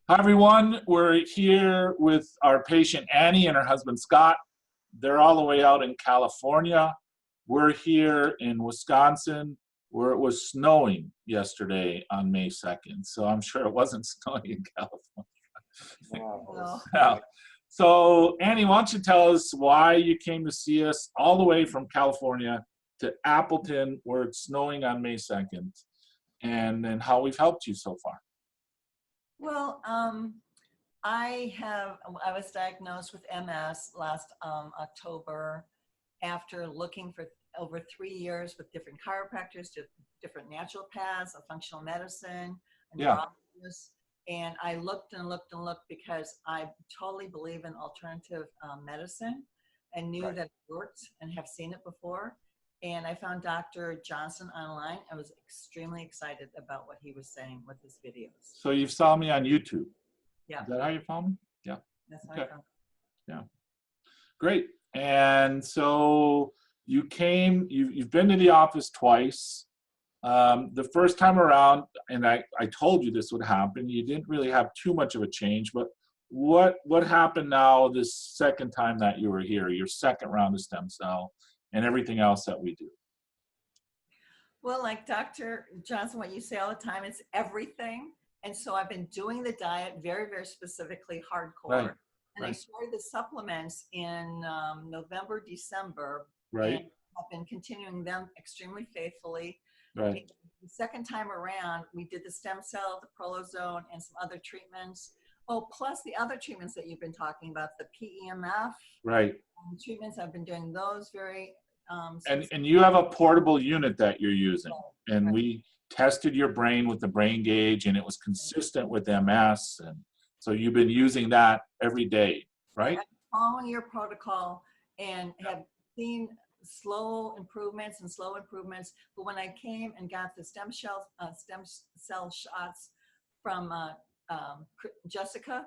Hi, everyone. We're here with our patient Annie and her husband Scott. They're all the way out in California. We're here in Wisconsin, where it was snowing yesterday on May 2nd. So I'm sure it wasn't snowing in California. Wow. Yeah. So Annie, why don't you tell us why you came to see us all the way from California to Appleton, where it's snowing on May 2nd, and then how we've helped you so far. Well, I was diagnosed with MS last October after looking for over 3 years with different chiropractors, different naturopaths, a functional medicine, a neurologist. And I looked and looked and looked because I totally believe in alternative medicine and knew that it worked and have seen it before. And I found Dr. Johnson online. I was extremely excited about what he was saying with his videos. So you saw me on YouTube. Yeah. Is that how you found me? Yeah. That's how Okay. I found it. Yeah. Great. And so you came, you've been to the office twice. The first time around, and I told you this would happen, you didn't really have too much of a change, but what happened now this second time that you were here, your second round of stem cell and everything else that we do? Well, like Dr. Johnson, what you say all the time, it's everything. And so I've been doing the diet very, very specifically hardcore. And I started the supplements in November, December. Right. And I've been continuing them extremely faithfully. Right. The second time around, we did the stem cell, the prolozone, and some other treatments. Oh, plus the other treatments that you've been talking about, the PEMF. Right. Treatments, I've been doing those very and you have a portable unit that you're using, and we tested your brain with the brain gauge, and it was consistent with MS, and so you've been using that every day, right? I'm following your protocol and have seen slow improvements, but when I came and got the stem cell shots from Jessica,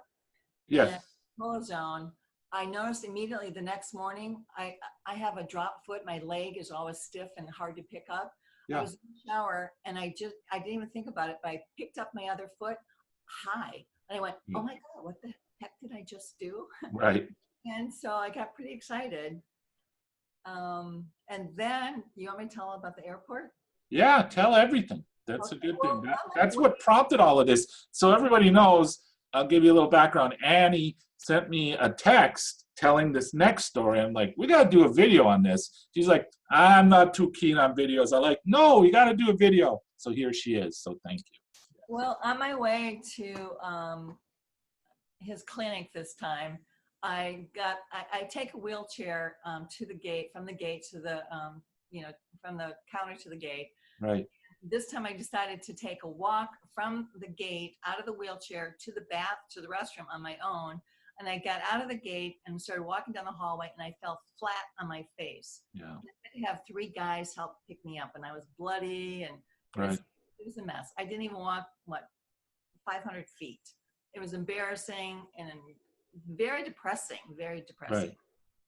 yes, prolozone, I noticed immediately the next morning, I have a drop foot. My leg is always stiff and hard to pick up. Yeah. I was in the shower and I didn't even think about it, but I picked up my other foot high. And I went, oh my God, what the heck did I just do? Right. And so I got pretty excited. And then, you want me to tell about the airport? Yeah, tell everything. That's Okay. a good thing. That's what prompted all of this. So everybody knows, I'll give you a little background. Annie sent me a text telling this next story. I'm like, we got to do a video on this. She's like, I'm not too keen on videos. I'm like, no, we got to do a video. So here she is. So thank you. Well, on my way to his clinic this time, I take a wheelchair to the gate, from the gate to the, from the counter to the gate. Right. This time I decided to take a walk from the gate out of the wheelchair to the restroom on my own. And I got out of the gate and started walking down the hallway, and I fell flat on my face. Yeah. And I had to have 3 guys help pick me up, and I was bloody, and it was a mess. I didn't even walk, 500 feet. It was embarrassing and very depressing, Right.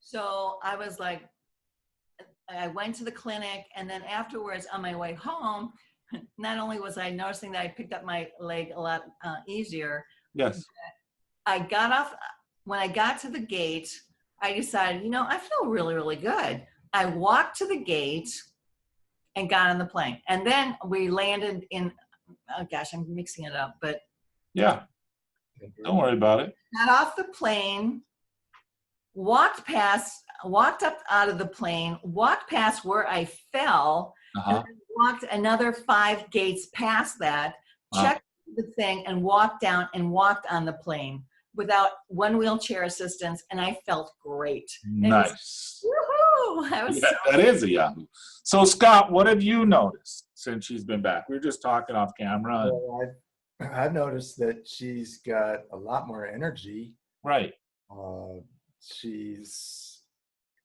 So I was like, I went to the clinic, and then afterwards on my way home, not only was I noticing that I picked up my leg a lot easier. Yes. I got off, when I got to the gate, I decided, I feel really, really good. I walked to the gate and got on the plane. And then we landed in, oh gosh, I'm mixing it up, but. Yeah, don't worry about it. Got off the plane, walked up out of the plane, walked past where I fell, and then walked another 5 gates past that, checked the thing, and walked down and walked on the plane without one wheelchair assistance, and I felt great. Nice. Woohoo! That is a Yahoo. So Scott, what have you noticed since she's been back? We were just talking off camera. Well, I've noticed that she's got a lot more energy. Right. She's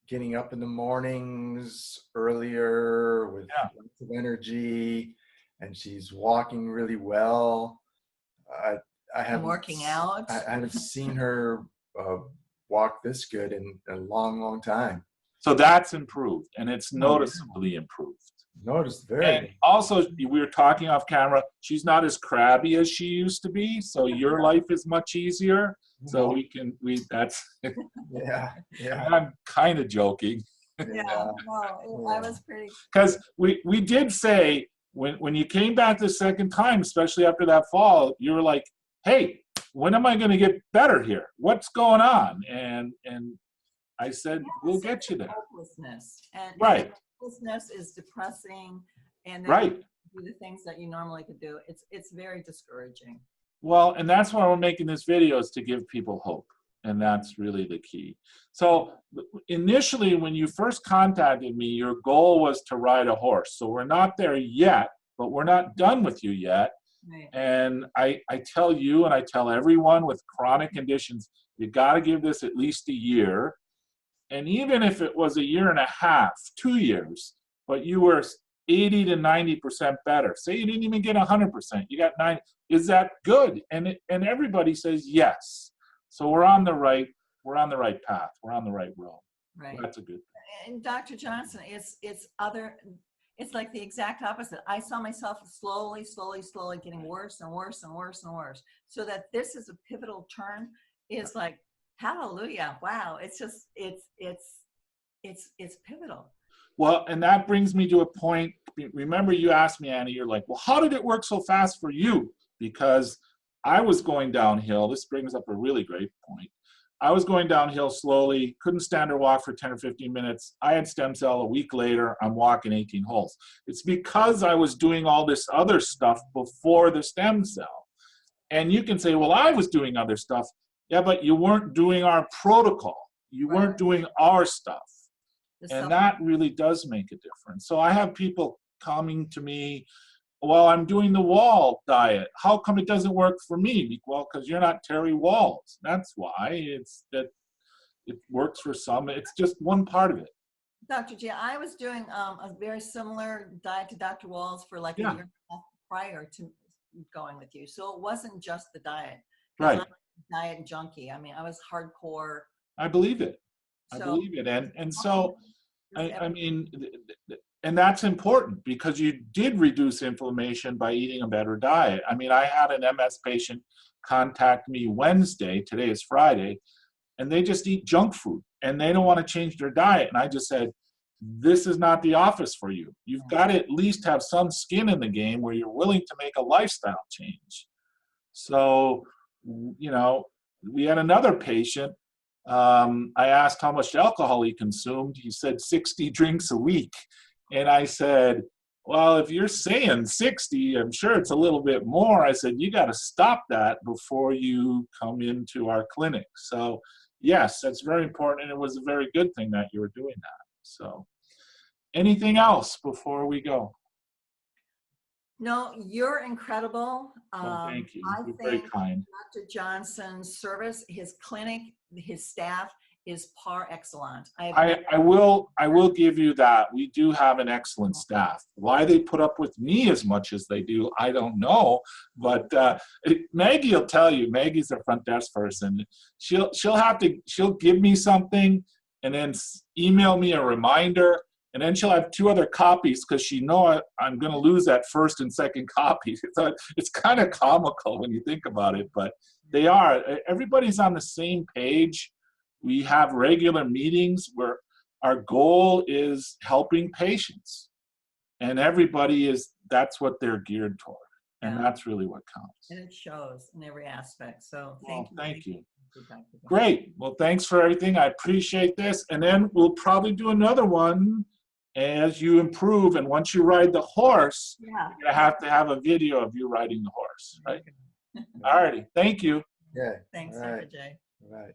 getting up in the mornings earlier with lots of energy, and she's walking really well. I haven't working out. I haven't seen her walk this good in a long, long time. So that's improved, and it's noticeably improved. Noticed very And good. also, we were talking off camera, she's not as crabby as she used to be, so your life is much easier. So that's, Yeah, yeah. I'm kind of joking. Yeah, no, I was pretty. Because we did say, when you came back the second time, especially after that fall, you were like, hey, when am I going to get better here? What's going on? And I said, we'll get you there. Hopelessness. And Right. hopelessness is depressing, and then Right. you do the things that you normally could do. It's very discouraging. Well, and that's why we're making this video, is to give people hope. And that's really the key. So initially, when you first contacted me, your goal was to ride a horse. So we're not there yet, but we're not done with you yet. Right. And I tell you, and I tell everyone with chronic conditions, you got to give this at least a year. And even if it was a year and a half, 2 years, but you were 80 to 90% better, say you didn't even get 100%, you got 90, is that good? And everybody says yes. So we're on the right path. We're on the right road. Right. That's a good thing. And Dr. Johnson, it's like the exact opposite. I saw myself slowly getting worse and worse and worse and worse. So that this is a pivotal turn is like, hallelujah. Wow. It's just, it's pivotal. Well, and that brings me to a point. Remember, you asked me, Annie, you're like, well, how did it work so fast for you? Because I was going downhill. This brings up a really great point. I was going downhill slowly, couldn't stand or walk for 10 or 15 minutes. I had stem cell. A week later, I'm walking 18 holes. It's because I was doing all this other stuff before the stem cell. And you can say, well, I was doing other stuff. Yeah, but you weren't doing our protocol. You weren't doing our stuff. And that really does make a difference. So I have people coming to me, well, I'm doing the wall diet. How come it doesn't work for me? Well, because you're not Terry Walls. That's why. It's that it works for some. It's just one part of it. Dr. G, I was doing a very similar diet to Dr. Walls for like a year and a half prior to going with you. So it wasn't just the diet. Right. I'm a diet junkie. I mean, I was hardcore. I believe it. I believe it. And so, I mean, and that's important because you did reduce inflammation by eating a better diet. I mean, I had an MS patient contact me Wednesday, today is Friday, and they just eat junk food and they don't want to change their diet. And I just said, this is not the office for you. You've got to at least have some skin in the game where you're willing to make a lifestyle change. So, you know, we had another patient. I asked how much alcohol he consumed. He said 60 drinks a week. And I said, well, if you're saying 60, I'm sure it's a little bit more. I said, you got to stop that before you come into our clinic. So yes, that's very important. And it was a very good thing that you were doing that. So anything else before we go? No, you're incredible. Oh, thank you. I You're think very kind. Dr. Johnson's service, his clinic, his staff is par excellence. I will give you that. We do have an excellent staff. Why they put up with me as much as they do, I don't know. But Maggie will tell you. Maggie's the front desk person. She'll give me something and then email me a reminder, and then she'll have 2 other copies because she knows I'm going to lose that first and second copy. So it's kind of comical when you think about it, but they are. Everybody's on the same page. We have regular meetings where our goal is helping patients, and that's what they're geared toward, and that's really what counts. And it shows in every aspect. So thank you. Great. Well, thanks for everything. I appreciate this, and then we'll probably do another one as you improve. And once you ride the horse, you're gonna have a video of you riding the horse, right? All righty. Thank you. Yeah. Thanks, All right. Dr. J. All right.